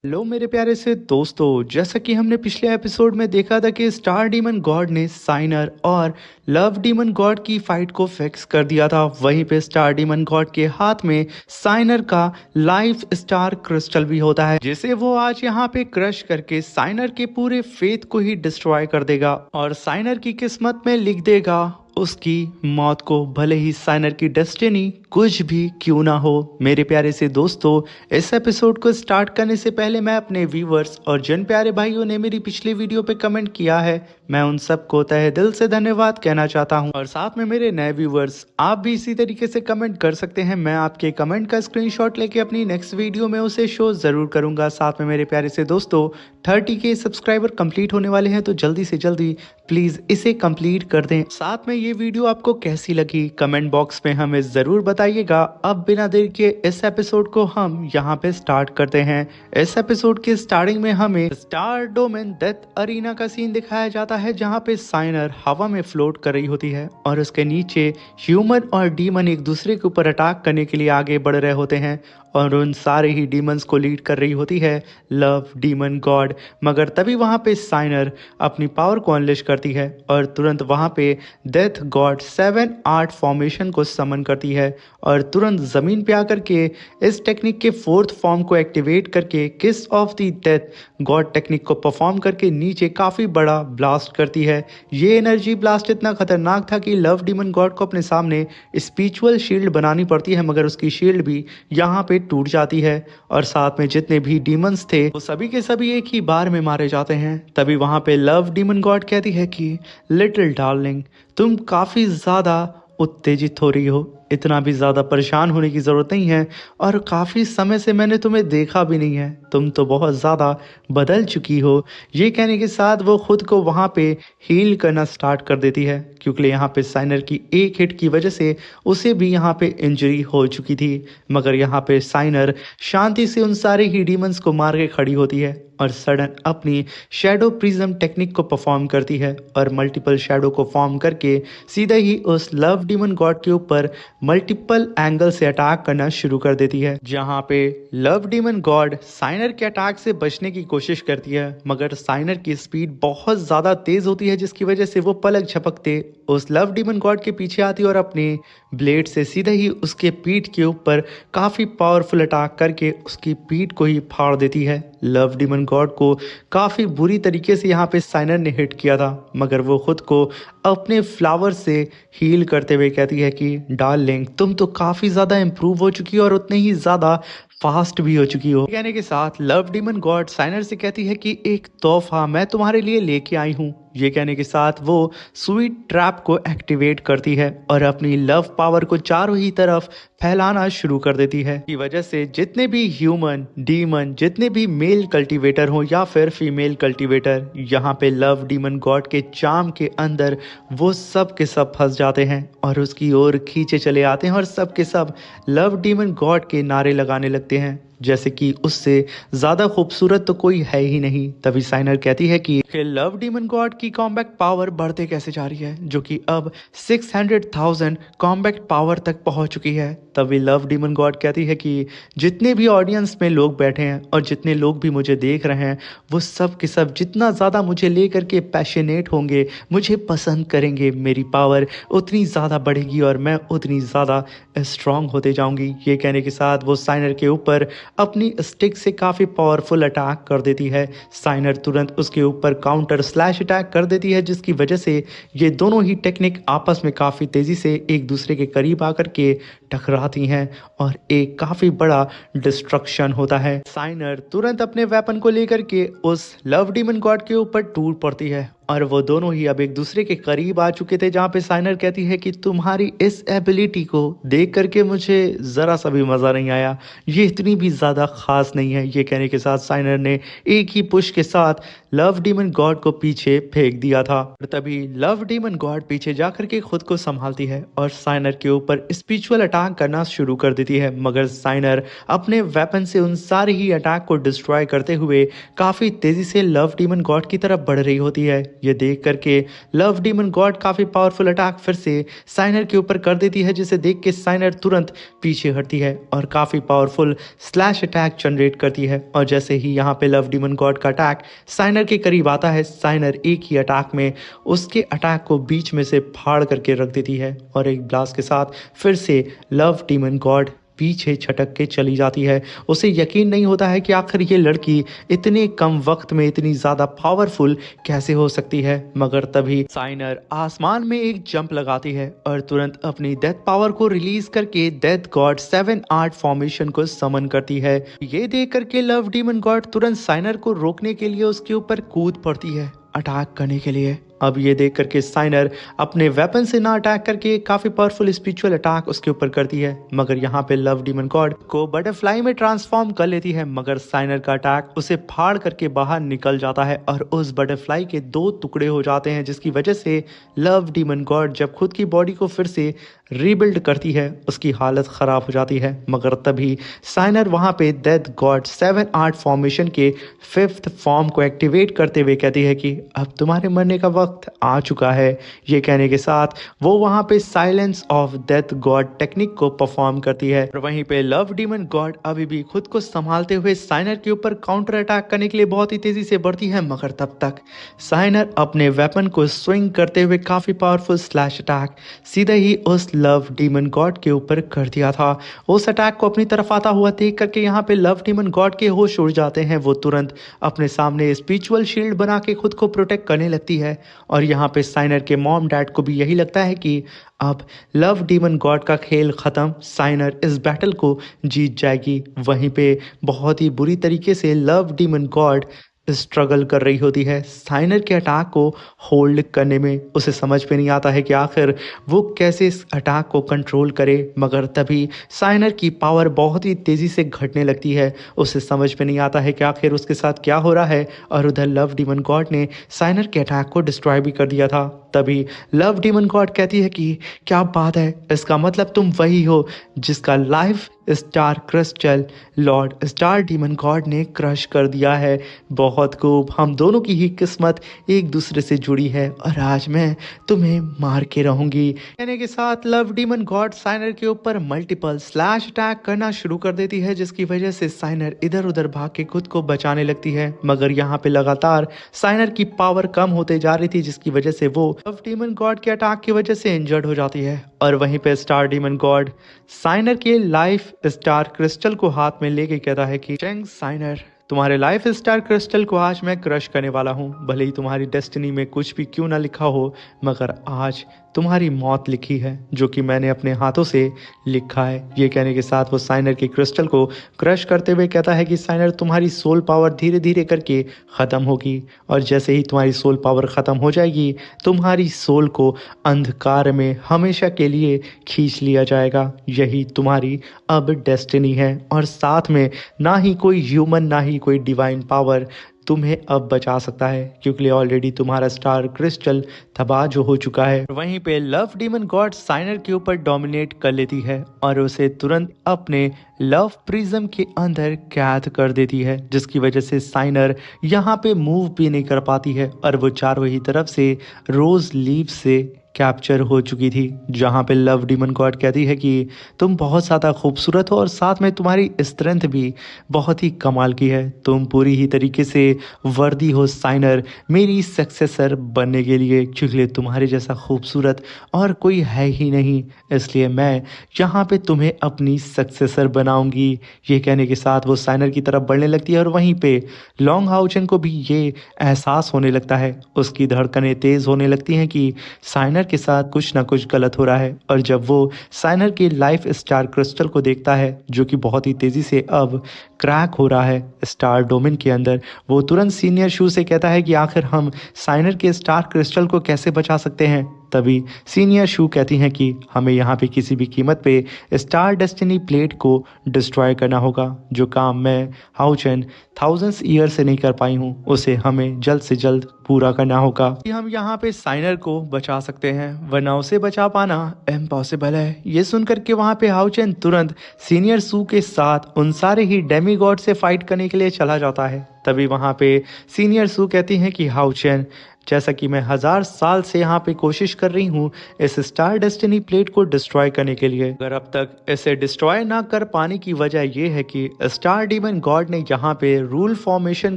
Hello मेरे प्यारे से दोस्तों, जैसा कि हमने पिछले एपिसोड में देखा था कि स्टार डीमन गॉड ने साइनर और लव डीमन गॉड की फाइट को फिक्स कर दिया था। वहीं पे स्टार डीमन गॉड के हाथ में साइनर का लाइफ स्टार क्रिस्टल भी होता है, जिसे वो आज यहाँ पे क्रश करके साइनर के पूरे फेथ को ही डिस्ट्रॉय कर देगा और साइनर की किस्मत में लिख देगा उसकी मौत को, भले ही साइनर की डेस्टिनी कुछ भी क्यों ना हो। मेरे प्यारे से दोस्तों, इस एपिसोड को स्टार्ट करने से पहले मैं अपने व्यूवर्स और जिन प्यारे भाइयों ने मेरी पिछली वीडियो पे कमेंट किया है, मैं उन सबको तहे दिल से धन्यवाद कहना चाहता हूं। और साथ में मेरे नए व्यूवर्स, आप भी इसी तरीके से कमेंट कर सकते हैं। मैं आपके कमेंट का स्क्रीनशॉट लेके अपनी नेक्स्ट वीडियो में उसे शो जरूर करूंगा। साथ में मेरे प्यारे से दोस्तों, 30 के सब्सक्राइबर कंप्लीट होने वाले हैं, तो जल्दी से जल्दी प्लीज इसे कंप्लीट कर दें। साथ में ये वीडियो आपको कैसी लगी कमेंट बॉक्स में हमें जरूर बताइएगा। अब बिना देर के इस एपिसोड को हम यहाँ पे स्टार्ट करते हैं। इस एपिसोड के स्टार्टिंग में हमें स्टार डोमेन डेथ अरीना का सीन दिखाया जाता है, जहाँ पे साइनर हवा में फ्लोट कर रही होती है और उसके नीचे ह्यूमन और डीमन एक दूसरे के ऊपर अटैक करने के लिए आगे बढ़ रहे होते हैं और उन सारे ही डीमंस को लीड कर रही होती है लव डीमन गॉड। मगर तभी वहाँ पे साइनर अपनी पावर को अनलिश करती है और तुरंत वहाँ पे डेथ गॉड 7 आर्ट फॉर्मेशन को समन करती है और तुरंत ज़मीन पे आकर के इस टेक्निक के 4th फॉर्म को एक्टिवेट करके किस of the death God technique को परफॉर्म करके नीचे काफ़ी बड़ा ब्लास्ट करती है। ये एनर्जी ब्लास्ट इतना खतरनाक था कि लव डीमन गॉड को अपने सामने स्पिरिचुअल शील्ड बनानी पड़ती है, मगर उसकी शील्ड भी यहाँ पे टूट जाती है और साथ में जितने भी डीमंस थे वो सभी के सभी एक ही बार में मारे जाते हैं। तभी वहां पे लव डीमन गॉड कहती है कि लिटिल डार्लिंग, तुम काफी ज्यादा उत्तेजित हो रही हो, इतना भी ज़्यादा परेशान होने की ज़रूरत नहीं है और काफ़ी समय से मैंने तुम्हें देखा भी नहीं है, तुम तो बहुत ज़्यादा बदल चुकी हो। ये कहने के साथ वो खुद को वहाँ पे हील करना स्टार्ट कर देती है, क्योंकि यहाँ पे साइनर की एक हिट की वजह से उसे भी यहाँ पे इंजरी हो चुकी थी। मगर यहाँ पे साइनर शांति से उन सारे ही डीमंस को मार के खड़ी होती है और सडन अपनी शैडो प्रिज्म टेक्निक को परफॉर्म करती है और मल्टीपल शैडो को फॉर्म करके सीधे ही उस लव डीमन गॉड के ऊपर मल्टीपल एंगल से अटैक करना शुरू कर देती है। जहां पे लव डीमन गॉड साइनर के अटैक से बचने की कोशिश करती है, मगर साइनर की स्पीड बहुत ज्यादा तेज होती है, जिसकी वजह से वो पलक झपकते उस लव डीमन गॉड के पीछे आती है और अपने ब्लेड से सीधे ही उसके पीठ के ऊपर काफी पावरफुल अटैक करके उसकी पीठ को ही फाड़ देती है। लव डीमन गॉड को काफी बुरी तरीके से यहाँ पे साइनर ने हिट किया था, मगर वो खुद को अपने फ्लावर से हील करते हुए कहती है कि डार्लिंग, तुम तो काफी ज्यादा इम्प्रूव हो चुकी हो और उतने ही ज्यादा फास्ट भी हो चुकी हो। कहने के साथ लव डीमन गॉड साइनर से कहती है कि एक तोहफा मैं तुम्हारे लिए लेके आई हूँ। ये कहने के साथ वो स्वीट ट्रैप को एक्टिवेट करती है और अपनी लव पावर को चारों ही तरफ फैलाना शुरू कर देती है, की वजह से जितने भी ह्यूमन डीमन, जितने भी मेल कल्टीवेटर हो या फिर फीमेल कल्टीवेटर यहाँ पे लव डीमन गॉड के चार्म के अंदर, वो सब के सब फंस जाते हैं और उसकी ओर खींचे चले आते हैं और सब के सब लव डीमन गॉड के नारे लगाने लगते हैं, जैसे कि उससे ज्यादा खूबसूरत तो कोई है ही नहीं। तभी साइनर कहती है कि लव डीमन गॉड की कॉम्बैट पावर बढ़ते कैसे जा रही है, जो कि अब 600,000 कॉम्बैट पावर तक पहुंच चुकी है। तभी लव डीमन गॉड कहती है कि जितने भी ऑडियंस में लोग बैठे हैं और जितने लोग भी मुझे देख रहे हैं, वो सब के सब जितना ज़्यादा मुझे लेकर के पैशनेट होंगे, मुझे पसंद करेंगे, मेरी पावर उतनी ज़्यादा बढ़ेगी और मैं उतनी ज़्यादा स्ट्रांग होते जाऊंगी। ये कहने के साथ वो साइनर के ऊपर अपनी स्टिक से काफ़ी पावरफुल अटैक कर देती है। साइनर तुरंत उसके ऊपर काउंटर स्लैश अटैक कर देती है, जिसकी वजह से ये दोनों ही टेक्निक आपस में काफ़ी तेज़ी से एक दूसरे के करीब आकर के टकराती हैं और एक काफ़ी बड़ा डिस्ट्रक्शन होता है। साइनर तुरंत अपने वेपन को लेकर के उस लव डीमन गॉड के ऊपर टूट पड़ती है और वो दोनों ही अब एक दूसरे के करीब आ चुके थे, जहाँ पे साइनर कहती है कि तुम्हारी इस एबिलिटी को देख करके मुझे ज़रा सा भी मज़ा नहीं आया, ये इतनी भी ज़्यादा ख़ास नहीं है। ये कहने के साथ साइनर ने एक ही पुश के साथ लव डीमन गॉड को पीछे फेंक दिया था। और तभी लव डीमन गॉड पीछे जाकर के खुद को संभालती है और साइनर के ऊपर स्पिरिचुअल अटैक करना शुरू कर देती है, मगर साइनर अपने वेपन से उन सारे ही अटैक को डिस्ट्रॉय करते हुए काफी तेजी से लव डीमन गॉड की तरफ बढ़ रही होती है। ये देख करके लव डीमन गॉड काफी पावरफुल अटैक फिर से साइनर के ऊपर कर देती है, जिसे देख के साइनर तुरंत पीछे हटती है और काफी पावरफुल स्लैश अटैक जनरेट करती है। और जैसे ही यहाँ पे लव डीमन गॉड का अटैक साइनर के करीब आता है, साइनर एक ही अटैक में उसके अटैक को बीच में से फाड़ करके रख देती है और एक ब्लास्ट के साथ फिर से लव डीमन गॉड पीछे छटक के चली जाती है। उसे यकीन नहीं होता है कि आखिर ये लड़की इतने कम वक्त में इतनी ज्यादा पावरफुल कैसे हो सकती है, मगर तभी साइनर आसमान में एक जंप लगाती है और तुरंत अपनी डेथ पावर को रिलीज करके डेथ गॉड 7 आर्ट फॉर्मेशन को समन करती है। ये देख करके लव डीमन गॉड तुरंत साइनर को रोकने के लिए उसके ऊपर कूद पड़ती है अटैक करने के लिए। अब ये देख करके साइनर अपने वेपन से ना अटैक करके काफी पावरफुल स्पिरिचुअल अटैक उसके ऊपर करती है, मगर यहाँ पे लव डीमन गॉड को बटरफ्लाई में ट्रांसफॉर्म कर लेती है, मगर साइनर का अटैक उसे फाड़ करके बाहर निकल जाता है और उस बटरफ्लाई के 2 टुकड़े हो जाते हैं, जिसकी वजह से लव डीमन गॉड जब खुद की बॉडी को फिर से रीबिल्ड करती है उसकी हालत खराब हो जाती है। मगर तभी साइनर वहां पे डेथ गॉड 7 आर्ट फॉर्मेशन के 5th फॉर्म को एक्टिवेट करते हुए कहती है कि अब तुम्हारे मरने का वक्त आ चुका है। ये कहने के साथ वो वहां पे silence of death God technique को परफॉर्म करती है और वहीं पे लव डीमन गॉड अभी भी खुद को संभालते हुए साइनर के ऊपर काउंटर अटैक करने के लिए बहुत ही तेजी से बढ़ती है, मगर तब तक साइनर अपने वेपन को स्विंग करते हुए काफी पावरफुल स्लैश अटैक सीधे ही उस लव डीमन गॉड के ऊपर कर दिया था। उस अटैक को अपनी तरफ आता हुआ देख करके यहाँ पे लव डीमन गॉड के होश उड़ जाते हैं। वो तुरंत अपने सामने स्पिरिचुअल शील्ड बना के खुद को प्रोटेक्ट करने लगती है और यहाँ पे साइनर के मॉम डैड को भी यही लगता है कि अब लव डीमन गॉड का खेल खत्म, साइनर इस बैटल को जीत जाएगी। वहीं पे बहुत ही बुरी तरीके से लव डीमन गॉड स्ट्रगल कर रही होती है साइनर के अटैक को होल्ड करने में। उसे समझ में नहीं आता है कि आखिर वो कैसे इस अटैक को कंट्रोल करे, मगर तभी साइनर की पावर बहुत ही तेज़ी से घटने लगती है। उसे समझ में नहीं आता है कि आखिर उसके साथ क्या हो रहा है और उधर लव डीमन गॉड ने साइनर के अटैक को डिस्ट्रॉय भी कर दिया था। तभी लव डीमन गॉड कहती है कि क्या बात है, इसका मतलब तुम वही हो जिसका life star crystal Lord star demon God ने क्रश कर दिया है। बहुत खूब, हम दोनों की ही किस्मत एक दूसरे से जुड़ी है और आज मैं तुम्हें मार के रहूंगी। कहने के साथ लव डीमन गॉड साइनर के ऊपर मल्टीपल स्लैश अटैक करना शुरू कर देती है, जिसकी वजह से साइनर इधर उधर भाग के खुद को बचाने लगती है, मगर यहाँ पे लगातार साइनर की पावर कम होते जा रही थी, जिसकी वजह से वो लव डीमन गॉड के अटैक की वजह से इंजर्ड हो जाती है। और वहीं पे स्टार डीमन गॉड साइनर के लाइफ स्टार क्रिस्टल को हाथ में लेके कहता है कि चेंग साइनर, तुम्हारे लाइफ स्टार क्रिस्टल को आज मैं क्रश करने वाला हूँ। भले ही तुम्हारी डेस्टिनी में कुछ भी क्यों ना लिखा हो, मगर आज तुम्हारी मौत लिखी है, जो कि मैंने अपने हाथों से लिखा है। ये कहने के साथ वो साइनर के क्रिस्टल को क्रश करते हुए कहता है कि साइनर, तुम्हारी सोल पावर धीरे धीरे करके ख़त्म होगी और जैसे ही तुम्हारी सोल पावर ख़त्म हो जाएगी, तुम्हारी सोल को अंधकार में हमेशा के लिए खींच लिया जाएगा। यही तुम्हारी अब डेस्टिनी है और साथ में ना ही कोई ह्यूमन ना ही कोई डिवाइन पावर तुम्हें अब बचा सकता है, क्योंकि ऑलरेडी तुम्हारा स्टार क्रिस्टल तबाह जो हो चुका है। वहीं पे लव डीमन गॉड साइनर के ऊपर डोमिनेट कर लेती है और उसे तुरंत अपने लव प्रिज्म के अंदर कैद कर देती है, जिसकी वजह से साइनर यहाँ पे मूव भी नहीं कर पाती है और वो चारों ही तरफ से रोज लीव से कैप्चर हो चुकी थी। जहाँ पे लव डीमन गॉड कहती है कि तुम बहुत ज़्यादा खूबसूरत हो और साथ में तुम्हारी स्ट्रेंथ भी बहुत ही कमाल की है, तुम पूरी ही तरीके से वर्दी हो साइनर मेरी सक्सेसर बनने के लिए, क्योंकि तुम्हारे जैसा खूबसूरत और कोई है ही नहीं, इसलिए मैं यहाँ पे तुम्हें अपनी सक्सेसर बनाऊंगी। ये कहने के साथ वो साइनर की तरफ बढ़ने लगती है और वहीं पे लॉन्ग हाउचन को भी ये एहसास होने लगता है, उसकी धड़कनें तेज़ होने लगती हैं कि साइनर के साथ कुछ ना कुछ गलत हो रहा है। और जब वो साइनर के लाइफ स्टार क्रिस्टल को देखता है, जो कि बहुत ही तेजी से अब क्रैक हो रहा है स्टार डोमेन के अंदर, वो तुरंत सीनियर शू से कहता है कि आखिर हम साइनर के स्टार क्रिस्टल को कैसे बचा सकते हैं। तभी सीनियर शू कहती हैं कि हमें यहाँ पे किसी भी कीमत पे स्टार डेस्टिनी प्लेट को डिस्ट्रॉय करना होगा। जो काम मैं हाउचन थाउजेंड्स ईयर से नहीं कर पाई हूँ उसे हमें जल्द से जल्द पूरा करना होगा कि हम यहाँ पे साइनर को बचा सकते हैं, वरना उसे बचा पाना इम्पॉसिबल है। ये सुनकर के वहाँ पे हाउचन तुरंत सीनियर सू के साथ उन सारे ही डेमीगॉड से फाइट करने के लिए चला जाता है। तभी वहाँ पे सीनियर सू कहती हैं कि हाउचन, जैसा कि मैं 1000 साल से यहाँ पे कोशिश कर रही हूँ इस स्टार डेस्टिनी प्लेट को डिस्ट्रॉय करने के लिए, अगर अब तक इसे डिस्ट्रॉय ना कर पाने की वजह ये है कि स्टार डीमन गॉड ने यहाँ पे रूल फॉर्मेशन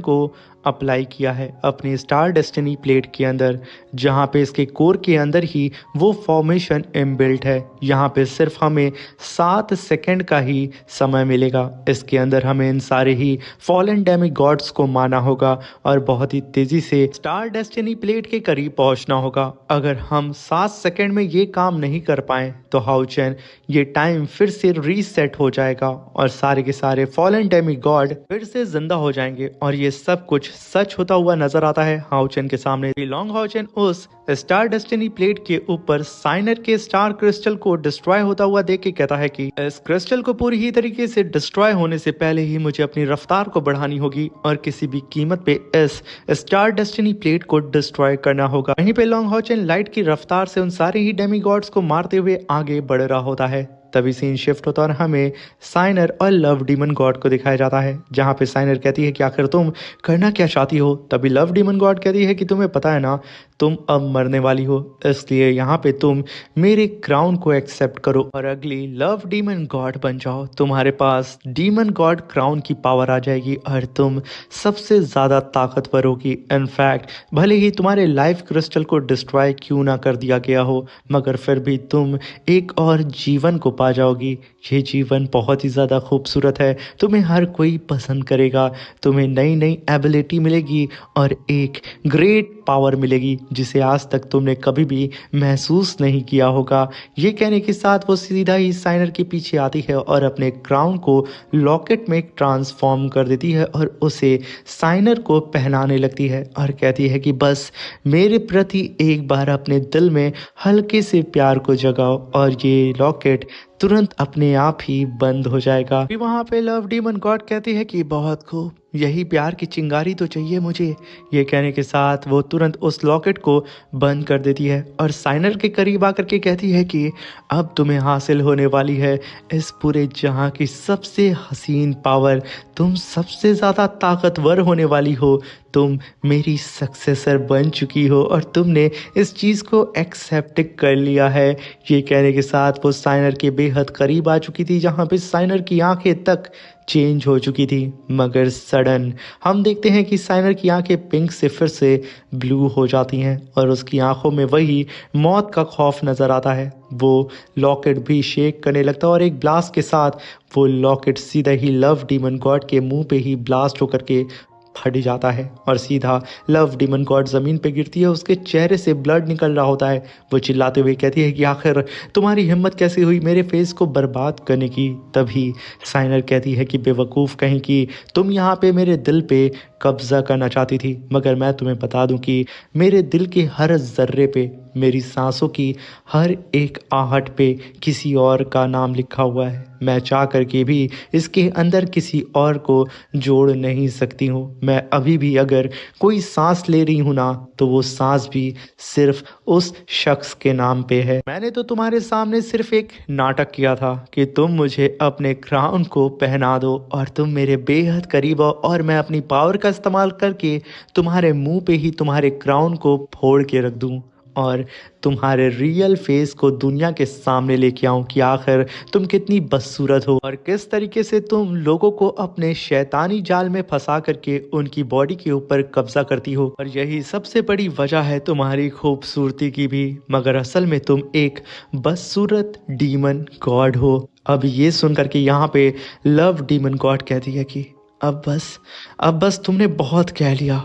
को अप्लाई किया है अपनी स्टार डेस्टिनी प्लेट के अंदर, जहाँ पे इसके कोर के अंदर ही वो फॉर्मेशन इनबिल्ट है। यहाँ पे सिर्फ हमें 7 सेकंड का ही समय मिलेगा, इसके अंदर हमें इन सारे ही फॉलन डेमी गॉड्स को मारना होगा और बहुत ही तेजी से स्टार डेस्टिनी प्लेट के करीब पहुंचना होगा। अगर हम 7 सेकंड में ये काम नहीं कर पाए तो हाउचन ये टाइम फिर से रीसेट हो जाएगा और सारे के सारे फॉलन डेमी गॉड फिर से जिंदा हो जाएंगे। और ये सब कुछ सच होता हुआ नजर आता है हाउचन के सामने। लॉन्ग हाउचन उस स्टार डेस्टिनी प्लेट के ऊपर साइनर के स्टार क्रिस्टल को डिस्ट्रॉय होता हुआ देख के कहता है कि इस क्रिस्टल को पूरी ही तरीके से डिस्ट्रॉय होने से पहले ही मुझे अपनी रफ्तार को बढ़ानी होगी और किसी भी कीमत पे इस स्टार डेस्टिनी प्लेट को डिस्ट्रॉय करना होगा। वहीं पे लॉन्ग हाउचन लाइट की रफ्तार से उन सारे ही डेमीगॉड्स को मारते हुए आगे बढ़ रहा होता है। तभी सीन शिफ्ट होता है और हमें साइनर और लव डीमन गॉड को दिखाया जाता है, जहाँ पे साइनर कहती है कि आखिर तुम करना क्या चाहती हो। तभी लव डीमन गॉड कहती है कि तुम्हें पता है ना तुम अब मरने वाली हो, इसलिए यहाँ पे तुम मेरे क्राउन को एक्सेप्ट करो और अगली लव डीमन गॉड बन जाओ। तुम्हारे पास डीमन गॉड क्राउन की पावर आ जाएगी और तुम सबसे ज़्यादा ताकतवर होगी। इनफैक्ट भले ही तुम्हारे लाइफ क्रिस्टल को डिस्ट्रॉय क्यों ना कर दिया गया हो, मगर फिर भी तुम एक और जीवन को पा जाओगी। ये जीवन बहुत ही ज़्यादा खूबसूरत है, तुम्हें हर कोई पसंद करेगा, तुम्हें नई नई एबिलिटी मिलेगी और एक ग्रेट पावर मिलेगी जिसे आज तक तुमने कभी भी महसूस नहीं किया होगा। ये कहने के साथ वो सीधा ही साइनर के पीछे आती है और अपने क्राउन को लॉकेट में ट्रांसफॉर्म कर देती है और उसे साइनर को पहनाने लगती है और कहती है कि बस मेरे प्रति एक बार अपने दिल में हल्के से प्यार को जगाओ और ये लॉकेट तुरंत अपने आप ही बंद हो जाएगा। फिर वहाँ पे लव डीमन गॉड कहती है कि बहुत खूब, यही प्यार की चिंगारी तो चाहिए मुझे। ये कहने के साथ वो तुरंत उस लॉकेट को बंद कर देती है और साइनर के करीब आकर के कहती है कि अब तुम्हें हासिल होने वाली है इस पूरे जहां की सबसे हसीन पावर, तुम सबसे ज़्यादा ताकतवर होने वाली हो, तुम मेरी सक्सेसर बन चुकी हो और तुमने इस चीज़ को एक्सेप्ट कर लिया है। ये कहने के साथ वो साइनर के बेहद करीब आ चुकी थी, जहाँ पे साइनर की आंखें तक चेंज हो चुकी थी। मगर सडन हम देखते हैं कि साइनर की आंखें पिंक से फिर से ब्लू हो जाती हैं और उसकी आंखों में वही मौत का खौफ नज़र आता है। वो लॉकेट भी शेक करने लगता है और एक ब्लास्ट के साथ वो लॉकेट सीधा ही लव डीमन गॉड के मुंह पे ही ब्लास्ट होकर के फट जाता है और सीधा लव डीमन गॉड ज़मीन पे गिरती है। उसके चेहरे से ब्लड निकल रहा होता है। वो चिल्लाते हुए कहती है कि आखिर तुम्हारी हिम्मत कैसे हुई मेरे फेस को बर्बाद करने की। तभी साइनर कहती है कि बेवकूफ़ कहीं की, तुम यहाँ पे मेरे दिल पे कब्जा करना चाहती थी, मगर मैं तुम्हें बता दूं कि मेरे दिल के हर जर्रे पे, मेरी सांसों की हर एक आहट पे किसी और का नाम लिखा हुआ है। मैं चाह करके भी इसके अंदर किसी और को जोड़ नहीं सकती हूँ। मैं अभी भी अगर कोई सांस ले रही हूँ ना, तो वो सांस भी सिर्फ उस शख्स के नाम पे है। मैंने तो तुम्हारे सामने सिर्फ एक नाटक किया था कि तुम मुझे अपने क्राउन को पहना दो और तुम मेरे बेहद करीब हो और मैं अपनी पावर का इस्तेमाल करके तुम्हारे मुंह पे ही तुम्हारे क्राउन को फोड़ के रख दूं और तुम्हारे रियल फेस को दुनिया के सामने लेके आऊं कि आखिर तुम कितनी बदसूरत हो और किस तरीके से तुम लोगों को अपने शैतानी जाल में फंसा करके उनकी बॉडी के ऊपर कब्जा करती हो। और यही सबसे बड़ी वजह है तुम्हारी खूबसूरती की भी, मगर असल में तुम एक बदसूरत डीमन गॉड हो। अब ये सुन करके यहाँ पे लव डीमन गॉड कहती है कि अब बस तुमने बहुत कह लिया,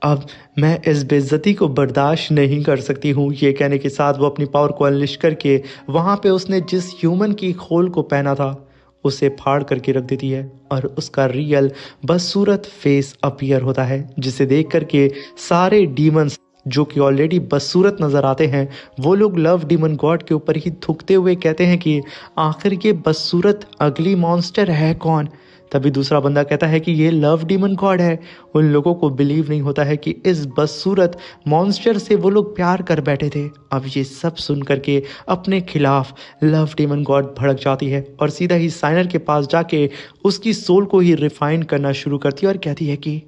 अब मैं इस बेइज्जती को बर्दाश्त नहीं कर सकती हूँ। ये कहने के साथ वो अपनी पावर को अनलिश करके वहाँ पे उसने जिस ह्यूमन की खोल को पहना था उसे फाड़ करके रख देती है और उसका रियल बदसूरत फेस अपीयर होता है, जिसे देख करके सारे डीमंस जो कि ऑलरेडी बदसूरत नज़र आते हैं, वो लोग लव डीमन गॉड के ऊपर ही थूकते हुए कहते हैं कि आखिर ये बदसूरत अगली मॉन्स्टर है कौन। तभी दूसरा बंदा कहता है कि ये लव डीमन गॉड है। उन लोगों को बिलीव नहीं होता है कि इस बदसूरत मॉन्स्टर से वो लोग प्यार कर बैठे थे। अब ये सब सुन करके अपने खिलाफ लव डीमन गॉड भड़क जाती है और सीधा ही साइनर के पास जाके उसकी सोल को ही रिफाइन करना शुरू करती है और कहती है कि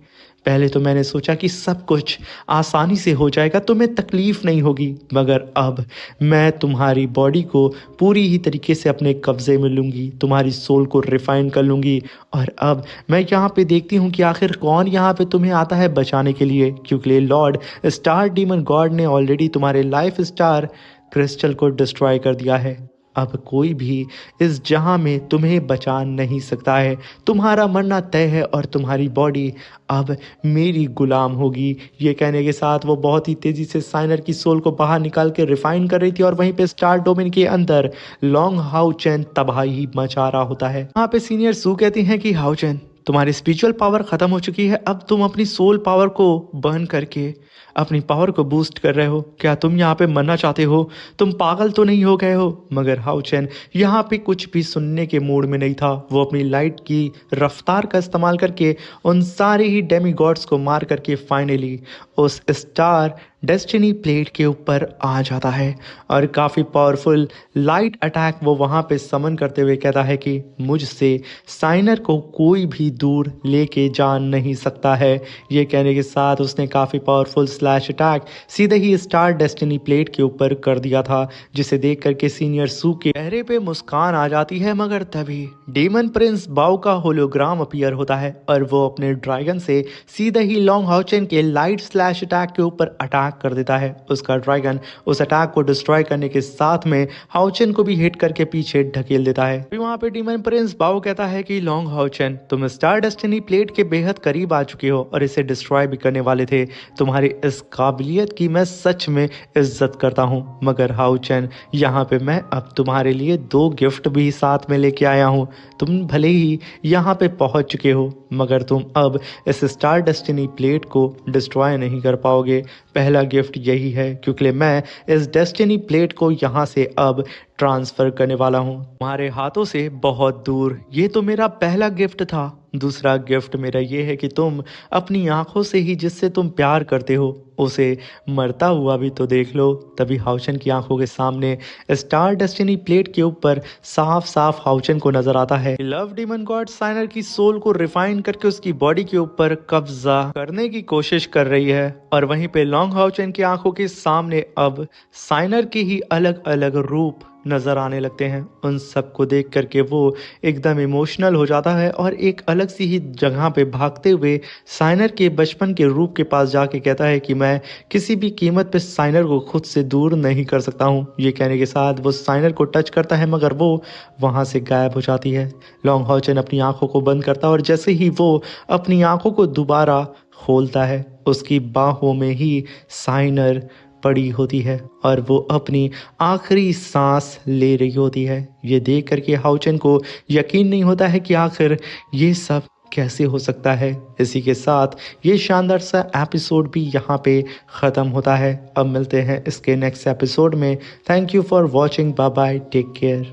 पहले तो मैंने सोचा कि सब कुछ आसानी से हो जाएगा, तुम्हें तकलीफ नहीं होगी, मगर अब मैं तुम्हारी बॉडी को पूरी ही तरीके से अपने कब्जे में लूँगी, तुम्हारी सोल को रिफाइन कर लूँगी। और अब मैं यहाँ पे देखती हूँ कि आखिर कौन यहाँ पे तुम्हें आता है बचाने के लिए, क्योंकि लॉर्ड स्टार डीमन गॉड ने ऑलरेडी तुम्हारे लाइफ स्टार क्रिस्टल को डिस्ट्रॉय कर दिया है। अब कोई भी इस जहां में तुम्हें बचा नहीं सकता है, तुम्हारा मरना तय है और तुम्हारी बॉडी अब मेरी गुलाम होगी। ये कहने के साथ वो बहुत ही तेज़ी से साइनर की सोल को बाहर निकाल के रिफाइन कर रही थी और वहीं पे स्टार डोमेन के अंदर लॉन्ग हाउचेन तबाही मचा रहा होता है। यहाँ पे सीनियर सू कहती हैं कि हाउचेन, तुम्हारी स्पिरिचुअल पावर खत्म हो चुकी है, अब तुम अपनी सोल पावर को बर्न करके अपनी पावर को बूस्ट कर रहे हो। क्या तुम यहाँ पे मरना चाहते हो? तुम पागल तो नहीं हो गए हो? मगर हाउचेन यहाँ पे कुछ भी सुनने के मूड में नहीं था। वो अपनी लाइट की रफ्तार का इस्तेमाल करके उन सारे ही डेमी गॉड्स को मार करके फाइनली उस स्टार डेस्टिनी प्लेट के ऊपर आ जाता है और काफ़ी पावरफुल लाइट अटैक वो वहाँ पे समन करते हुए कहता है कि मुझसे साइनर को कोई भी दूर लेके जा नहीं सकता है। ये कहने के साथ उसने काफ़ी पावरफुल स्लैश अटैक सीधे ही स्टार डेस्टिनी प्लेट के ऊपर कर दिया था, जिसे देख करके सीनियर सू के चेहरे पे मुस्कान आ जाती है। मगर तभी डीमन प्रिंस बाओ का होलोग्राम अपीयर होता है और वो अपने ड्रैगन से सीधे ही लॉन्ग हाउचेन के लाइट स्लैश अटैक के ऊपर अटैक कर देता है। उसका ड्रैगन उस अटैक को डिस्ट्रॉय करने के साथ में हाउचेन को भी हिट करके पीछे ढकेल देता है। फिर वहां पे डीमन प्रिंस बाओ कहता है कि लॉन्ग हाउचेन, तुम स्टार डेस्टिनी प्लेट के बेहद करीब आ चुके हो और इसे डिस्ट्रॉय भी करने वाले थे। तुम्हारी इस काबिलियत की मैं सच में इज्जत करता हूँ, मगर हाउचेन यहाँ पे मैं अब तुम्हारे लिए 2 गिफ्ट भी साथ में लेके आया हूँ। तुम भले ही यहाँ पे पहुँच चुके हो, मगर तुम अब इस स्टार डेस्टिनी प्लेट को डिस्ट्रॉय नहीं कर पाओगे। पहला गिफ्ट यही है, क्योंकि मैं इस डेस्टिनी प्लेट को यहाँ से अब ट्रांसफ़र करने वाला हूँ तुम्हारे हाथों से बहुत दूर। ये तो मेरा पहला गिफ्ट था। दूसरा गिफ्ट मेरा ये है कि तुम अपनी आंखों से ही जिससे तुम प्यार करते हो उसे मरता हुआ भी तो देख लो। तभी हाउचेन की आंखों के सामने स्टार डेस्टिनी प्लेट के ऊपर साफ साफ हाउचेन को नजर आता है। लव डीमन गॉड साइनर की सोल को रिफाइन करके उसकी बॉडी के ऊपर कब्जा करने की कोशिश कर रही है और वहीं पे लॉन्ग हाउचेन की आंखों के सामने अब साइनर के ही अलग अलग रूप नजर आने लगते हैं। उन सब को देख करके वो एकदम इमोशनल हो जाता है और एक अलग सी ही जगह पे भागते हुए साइनर के बचपन के रूप के पास जाके कहता है कि मैं किसी भी कीमत पे साइनर को खुद से दूर नहीं कर सकता हूँ। ये कहने के साथ वो साइनर को टच करता है, मगर वो वहाँ से गायब हो जाती है। लॉन्ग हाउचेन अपनी आंखों को बंद करता है और जैसे ही वो अपनी आंखों को दोबारा खोलता है, उसकी बाहों में ही साइनर पड़ी होती है और वो अपनी आखिरी सांस ले रही होती है। ये देख करके हाउचेन को यकीन नहीं होता है कि आखिर ये सब कैसे हो सकता है। इसी के साथ ये शानदार सा एपिसोड भी यहाँ पे ख़त्म होता है। अब मिलते हैं इसके नेक्स्ट एपिसोड में। Thank you for watching. Bye bye, take care.